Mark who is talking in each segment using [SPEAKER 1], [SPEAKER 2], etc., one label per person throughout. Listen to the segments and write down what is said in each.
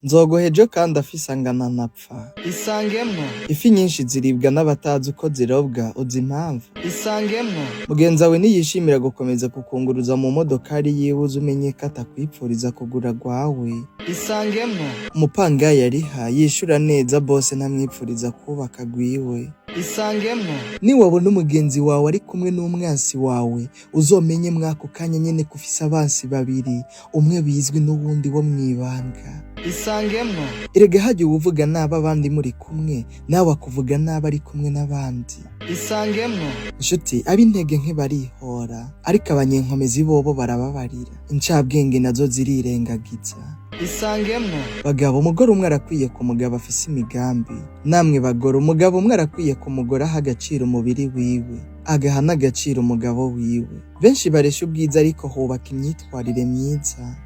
[SPEAKER 1] nzogohejo kandi afise angana napfa. Isangemwo ifi nyinshi ziribwa n'abatazi uko zirobwa uzi impamvu. Isangemwo mugenzawe niyishimira gukomeza kukunguruza mu modokari yiwe umenye ko atakwipfuriza kugura rwawe. Isangemwo umupangayi ariha yishura neza bose ntamwipfuriza kubaka rwiwe. Isangemwo niwabona umugenzi wawe ari kumwe n'umwansi wawe uzomenye mwako kanya nyene kufise abansi babiri, umwe bizwi n'uwundi wo mwibanga. Isangemwo erega haje uvuga nabi abandi muri kumwe nawe akuvuga nabi ari kumwe n'abandi. Isangemwo inshuti ab'intege nke barihora ariko abanyenkomezi bobo barababarira, incabwenge nazo zirirengagiza. Isangemwo bagabo umugore umwe arakwiye ku mugabo afise imigambi, namwe bagore umugabo umwe arakwiye ku mugore aha agaciro umubiri wiwe agaha n'agaciro umugabo wiwe. Benshi baresha ubwiza ariko hubaka imyitwarire myiza.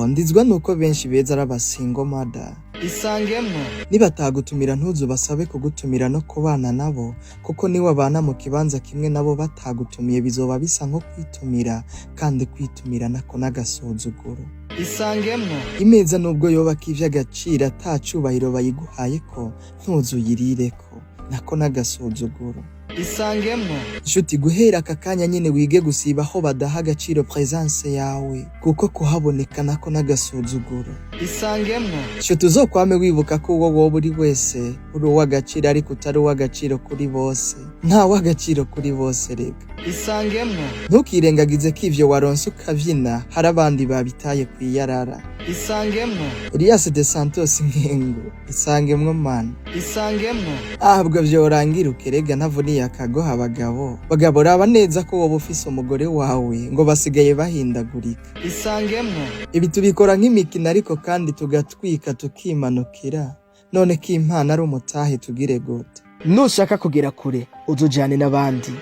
[SPEAKER 1] Ndizwa nuko benshi beza ari abasingo mada. Isangemwo nibatagutumira ntuzu basabe kugutumira no kubana nabo, kuko niwe abana mu kibanza kimwe nabo batagutumiye bizoba bisa nko kwitumira, kandi kwitumira nako n'agasuzuguro. Isangemwo imeza nubwo yoba k'ivy'agaciro atacubahiro bayiguhaye ko ntuzu yirireko, nako n'agasuzuguro. Isangemwo inshuti guhera aka kanya nyene wige gusiba aho badaha agaciro presence yawe, kuko kuhaboneka nako n'agasuzuguro. Isangemwo inshuti uzokwame wibuka ko uwo woba uri wese uri uw'agaciro ariko utari uw'agaciro kuri bose, nta w'agaciro kuri bose rega. Isangemwo ntukirengagize ko ivyo waronse ukavyina hari abandi babitaye kwiyarara. Isangemwo Elias de Santos Nkengo. Isangemwo man. Isangemwo ahabwa vyorangira ukerega ntavuniye akagoha bagabo raba neza ko woba ufise umugore wawe ngo basigaye bahindagurika. Isangemwo ibi tubikora nk'imikino ariko kandi tugatwika tukimanukira, none ko impano ari umutahe tugire gute? Nushaka kugera kure uzujane n'abandi,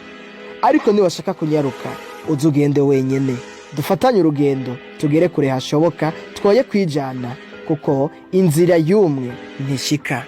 [SPEAKER 1] ariko niwashaka kunyaruka uzugende wenyene. Dufatanye urugendo tugere kure hashoboka, twoye kwijana kuko inzira y'umwe ntishika.